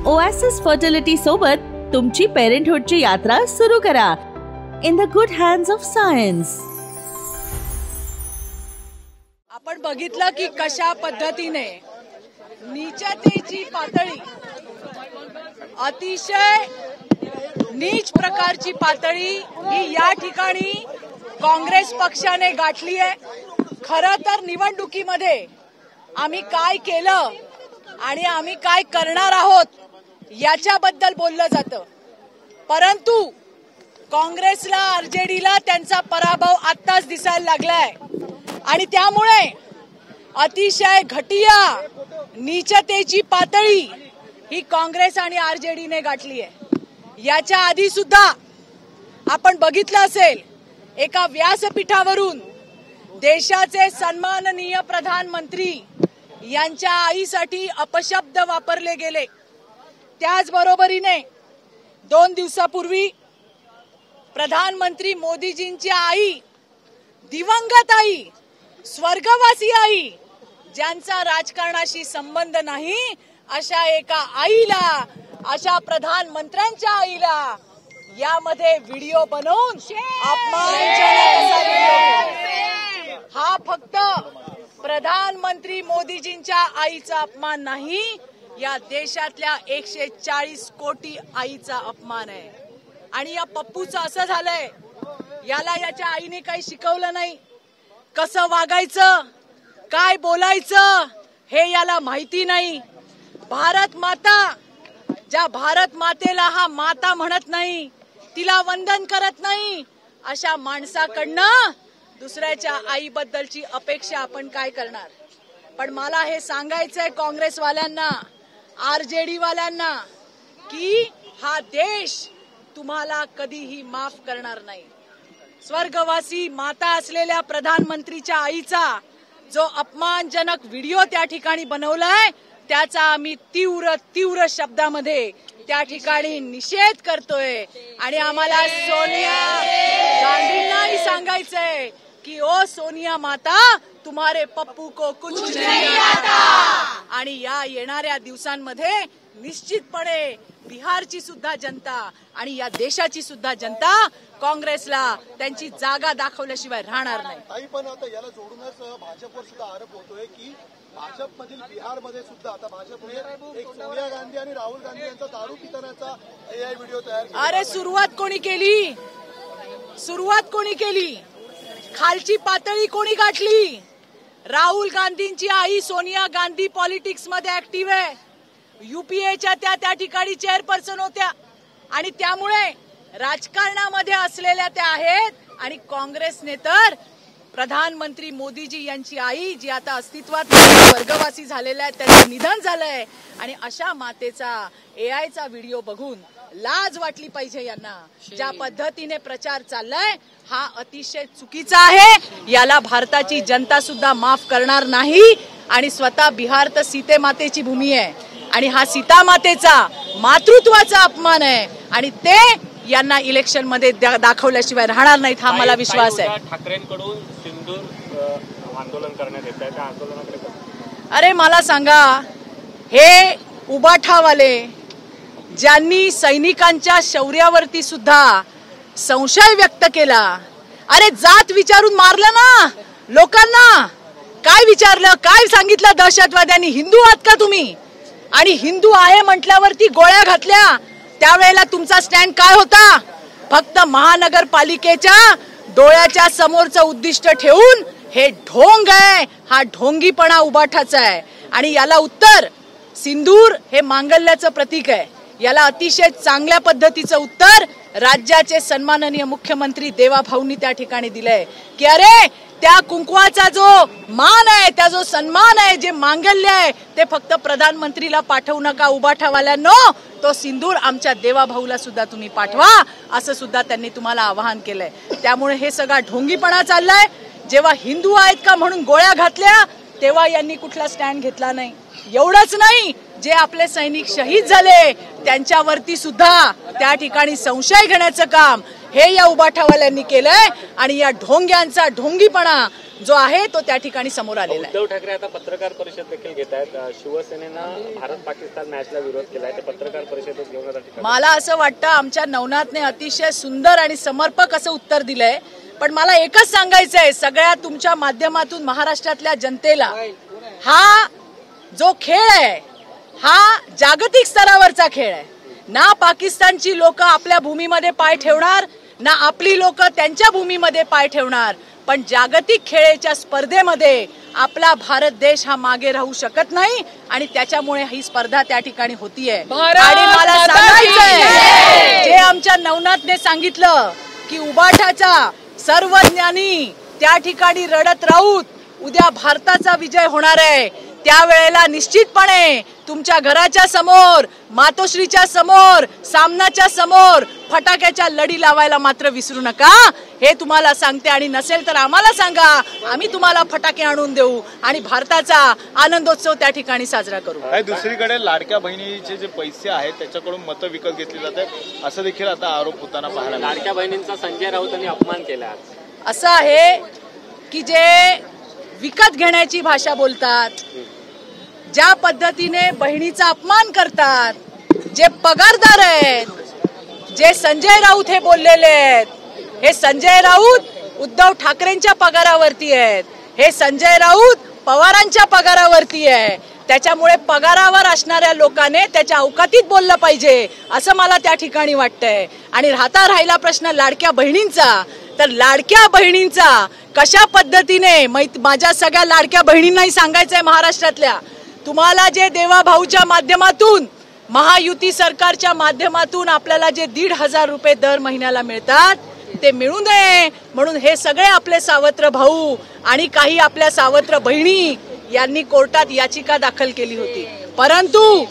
Oasis fertility सोबत तुमची पेरेंटहुडची यात्रा सुरू करा in the good hands of science. आपण बघितलं की कशा पद्धतीने नीचतेची पातळी, अतिशय नीच प्रकारची पातळी ही या ठिकाणी काँग्रेस पक्षाने गाठली आहे। खरं तर निवडणुकीमध्ये आम्ही काय केलं आणि आम्ही काय करणार आहोत याच्याबद्दल बोललं जातं, परंतु काँग्रेसला आरजेडीला त्यांचा पराभव आत्ताच दिसायला लागलाय आणि त्यामुळे अतिशय घटिया नीचतेची पातळी ही काँग्रेस आणि आरजेडीने गाठली आहे। याच्या आधी सुद्धा आपण बघितलं असेल, एका व्यासपीठावरून देशाचे सन्माननीय प्रधानमंत्री यांच्या आईसाठी अपशब्द वापरले गेले। त्याचबरोबरीने 2 दिवसापूर्वी प्रधानमंत्री मोदीजींची आई, दिवंगत आई, स्वर्गवासी आई, ज्यांचा राजकारणाशी संबंध नाही, अशा एका आईला, अशा प्रधानमंत्र्यांच्या आईला यामध्ये व्हिडिओ बनवून अपमानजनक व्हिडिओ। हा फक्त प्रधानमंत्री मोदीजींच्या आईचा अपमान नाही, या देशातल्या 140 कोटी आईचा अपमान आहे। आणि या पप्पूचं असं झालंय, याला याच्या आईने काही शिकवलं नाही, कसं वागायचं, काय बोलायचं हे याला माहिती नाही। भारत माता, ज्या भारत मातेला हा माता म्हणत नाही, तिला वंदन करत नाही, अशा माणसाकडनं दुसऱ्याच्या आईबद्दलची अपेक्षा आपण काय करणार। पण मला हे सांगायचंय काँग्रेसवाल्यांना, आरजेडी वाल्यांना, की हा देश तुम्हाला कधीही माफ करणार नाही। स्वर्गवासी माता असलेल्या प्रधानमंत्रीच्या आईचा जो अपमानजनक व्हिडिओ त्या ठिकाणी बनवलाय, त्याचा आम्ही तीव्र शब्दामध्ये त्या ठिकाणी निषेध करतोय। आणि आम्हाला सोनिया गांधींनाही सांगायचंय की ओ सोनिया माता, तुम्हारे पप्पू को कुछ नहीं आता। आणि या येणाऱ्या दिवसांमध्ये निश्चितपणे बिहारची सुद्धा जनता आणि या देशाची सुद्धा जनता काँग्रेसला त्यांची जागा दाखवल्याशिवाय राहणार नाही। पण आता याला जोडूनच भाजपवर सुद्धा आरोप होतोय की भाजपमधील बिहारमध्ये सुद्धा आता भाजपने एक सोनिया गांधी आणि राहुल गांधी यांचा दारू पितानाचा एआय व्हिडिओ तयार केला। अरे सुरुवात कोणी केली? खालची पातळी कोणी गाठली? राहुल गांधींची आई सोनिया गांधी पॉलिटिक्स मध्ये ऍक्टिव्ह आहे, युपीएच्या त्या ठिकाणी चेअरपर्सन होत्या आणि त्यामुळे राजकारणामध्ये असलेल्या त्या आहेत। आणि काँग्रेसने तर प्रधानमंत्री मोदीजी यांची आई, जी आता अस्तित्वात स्वर्गवासी झालेल्या आहेत, त्यांचं निधन झालंय, आणि अशा मातेचा एआयचा व्हिडिओ बघून लाज वाटली पाहिजे यांना। ज्या पद्धतीने प्रचार चाललाय हा अतिशय चुकीचा आहे, याला भारताची जनता सुद्धा माफ करणार नाही। आणि स्वतः बिहार तर सीते मातेची भूमी आहे आणि हा सीता मातेचा मातृत्वाचा अपमान आहे आणि ते यांना इलेक्शन मध्ये दाखवल्याशिवाय राहणार नाहीत, हा मला विश्वास आहे। ठाकरेंकडून सिंदूर आंदोलन करण्यात येत आहे, त्या आंदोलनाकडे अरे मला सांगा, हे उबाठावाले ज्यांनी सैनिकांच्या शौर्यावरती सुद्धा संशय व्यक्त केला, अरे जात विचारून मारलं ना लोकांना, काय विचारलं, काय सांगितलं दहशतवाद्यांनी, हिंदू आहात का तुम्ही? आणि हिंदू आहे म्हटल्यावरती गोळ्या घातल्या। त्यावेळेला तुमचा स्टँड काय होता? फक्त महानगरपालिकेच्या डोळ्याच्या समोरचं उद्दिष्ट ठेवून हे ढोंग आहे, हा ढोंगीपणा उबाठाचा आहे। आणि याला उत्तर सिंदूर हे मांगल्याचं प्रतीक आहे, याला अतिशय चांगल्या पद्धतीचं उत्तर राज्याचे सन्माननीय मुख्यमंत्री देवाभाऊंनी त्या ठिकाणी दिलंय की अरे त्या कुंकवाचा जो मान आहे, त्या जो सन्मान आहे, जे मांगल्य आहे, ते फक्त प्रधानमंत्रीला पाठवू नका उबाठावाल्यांनो, तो सिंदूर आमच्या देवाभाऊला सुद्धा तुम्ही पाठवा, असं सुद्धा त्यांनी तुम्हाला आवाहन केलंय। त्यामुळे हे सगळा ढोंगीपणा चाललाय। जेव्हा हिंदू आहेत का म्हणून गोळ्या घातल्या, तेव्हा यांनी कुठला स्टँड घेतला नाही। एवढंच नाही, जे आपले सैनिक शहीद झाले त्यांच्यावरती सुद्धा त्या ठिकाणी संशय घेण्याचं काम हे या उबाठावाल्यांनी केलंय। आणि या ढोंग्यांचा ढोंगीपणा जो आहे तो त्या ठिकाणी समोर आलेला आहे. उद्धव ठाकरे आता पत्रकार परिषद देखील घेत आहेत. शिवसेनेनं भारत पाकिस्तान मॅचला विरोध केलाय, ते पत्रकार परिषदेत घेऊन आता मला असं वाटतं आमच्या नवनाथने अतिशय सुंदर आणि समर्पक असं उत्तर दिलंय. पण मला एकच सांगायचं आहे सगळ्या तुमच्या माध्यमातून महाराष्ट्रातल्या जनतेला, हा जो खेळ आहे हा जागतिक स्तरावरचा खेळ आहे. ना पाकिस्तानची लोक आपल्या भूमीमध्ये पाय ठेवणार, ना आपली लोक त्यांच्या भूमीमध्ये पाय ठेवणार. पण जागतिक खेळाच्या स्पर्धेमध्ये आपला भारत देश हा मागे राहू शकत नाही आणि त्याच्यामुळे ही स्पर्धा त्या ठिकाणी होतीये. आणि मला सांगायचंय जे आमच्या नवनाथने सांगितलं की उबाठाचा सर्व ज्ञानी त्या ठिकाणी रडत राहूत, उद्या भारताचा विजय होणार आहे. त्यावेळेला निश्चितपणे तुमच्या घराच्या समोर, मातोश्रीच्या समोर, सामनाच्या समोर फटाक्याच्या लढी लावायला मात्र विसरू नका, हे तुम्हाला सांगते. आणि नसेल तर आम्हाला सांगा, आम्ही तुम्हाला फटाके आणून देऊ आणि भारताचा आनंदोत्सव त्या ठिकाणी साजरा करू. दुसरीकडे लाडक्या बहिणीचे जे पैसे आहेत त्याच्याकडून मतं विकत घेतली जात आहेत असं देखील आता आरोप होताना पाहायला. लाडक्या बहिणींचा संजय राऊतांनी अपमान केला. असं आहे की जे विकत घेण्याची भाषा बोलतात, ज्या पद्धतीने बहिणीचा अपमान करतात, जे पगारदार आहेत, जे संजय राऊत हे बोललेले आहेत, हे संजय राऊत उद्धव ठाकरेंच्या पगारावरती आहेत, हे संजय राऊत पवारांच्या पगारावरती आहे. त्याच्यामुळे पगारावर असणाऱ्या लोकांनी त्याच्या अवकातीत बोललं पाहिजे असं मला त्या ठिकाणी वाटतंय. आणि राहिला प्रश्न लाडक्या बहिणींचा, तर लाडक्या बहिणींचा कशा पद्धतीने माझ्या सगळ्या लाडक्या बहिणींनाही सांगायचंय महाराष्ट्रातल्या, तुम्हाला जे देवा भाऊच्या माध्यमातून, महायुती सरकारच्या माध्यमातून आपल्याला जे 1,500 रुपये दर महिन्याला मिळतात ते मिळू नये म्हणून हे सगळे आपले सावत्र भाऊ आणि काही आपल्या सावत्र बहिणी यांनी कोर्टात याचिका दाखल केली होती. परंतु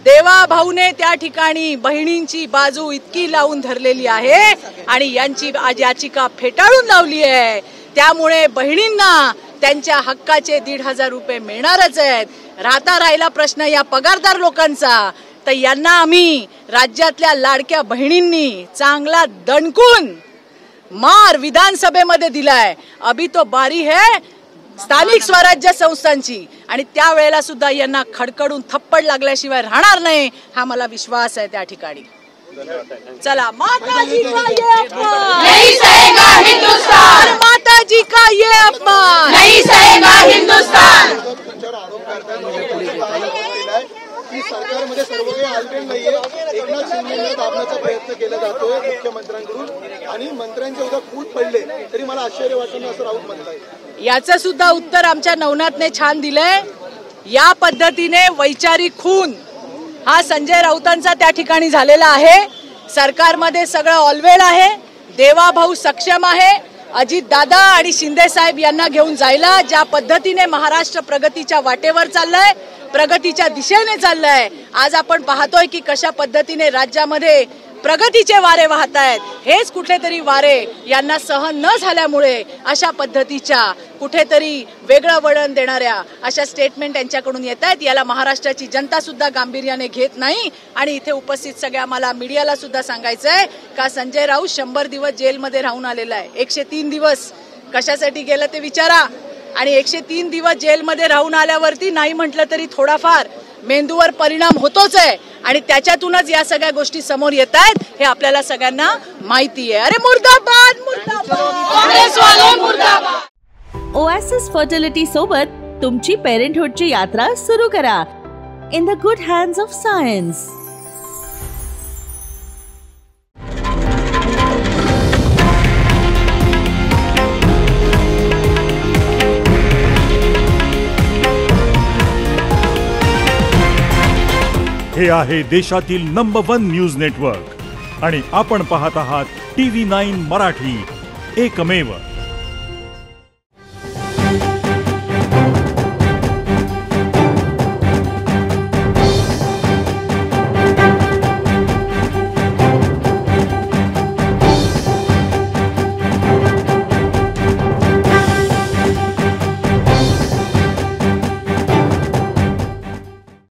देवा भाऊने त्या ठिकाणी बहिणींची बाजू इतकी लावून धरलेली आहे आणि यांची आज याचिका फेटाळून लावली आहे. त्यामुळे बहिणींना त्यांच्या हक्काचे 1,500 रुपये मिळणारच आहेत. राहिला प्रश्न या पगारदार लोकांचा, तर यांना आम्ही राज्यातल्या लाडक्या बहिणींनी चांगला दणकून मार विधानसभेमध्ये दिलाय. अभी तो बारी है स्थानिक स्वराज्य संस्थांची आणि त्यावेळेला सुद्धा यांना खडखडून थप्पड लागल्याशिवाय राहणार नाही हा मला विश्वास आहे त्या ठिकाणी. चला, माताजी का ये अपमान नहीं सहेगा हिंदुस्तान, माताजी का ये अपमान नहीं सहेगा हिंदुस्तान. की सरकारमध्ये सर्व काही आलबेल नाहीये, एकनाथ शिंदेंना दाबण्याचा प्रयत्न केला जातोय मुख्यमंत्र्यांकडून आणि मंत्र्यांच्या उद्या फूट पडले तरी मला आश्चर्य वाटत नाही असं राऊत म्हणताय. याचं सुद्धा उत्तर आमच्या नवनाथने छान दिलंय. या पद्धतीने वैचारिक खून हा संजय राऊतांचा त्या ठिकाणी झालेला आहे. सरकारमध्ये सगळं ऑलवेल आहे, देवाभाऊ सक्षम आहे. अजित दादा आणि शिंदे साहेब यांना घेऊन जायला ज्या पद्धतीने महाराष्ट्र प्रगतीच्या वाटेवर चाललंय, प्रगतीच्या दिशेने चाललंय, आज आपण पाहतोय की कशा पद्धतीने राज्यामध्ये प्रगतीचे वारे वाहत आहेत. हेच कुठेतरी वारे यांना सहन न झाल्यामुळे अशा पद्धतीच्या कुठेतरी वेगळं वळण देणाऱ्या अशा स्टेटमेंट यांच्याकडून येत आहेत. याला महाराष्ट्राची जनता सुद्धा गांभीर्याने घेत नाही. आणि इथे उपस्थित सगळ्या मला मीडियाला सुद्धा सांगायचंय का संजय राऊत 100 दिवस जेलमध्ये राहून आलेला आहे. 103 दिवस कशासाठी गेलं ते विचारा. आणि 103 दिवस जेलमध्ये राहून आल्यावरती नाही म्हटलं तरी थोडाफार मेंदूवर परिणाम होतोच आहे आणि त्याच्यातूनच या सगळ्या गोष्टी समोर येत आहेत हे आपल्याला सगळ्यांना माहिती आहे. अरे मुर्दाबाद मुर्दाबाद मुर्दाबाद. ओएसिस फर्टिलिटी सोबत तुमची पेरेंटहुडची यात्रा सुरू करा. In the good hands of science. हे आहे देशातील नंबर 1 न्यूज नेटवर्क आणि आपण पाहत आहात TV9 मराठी, एकमेव.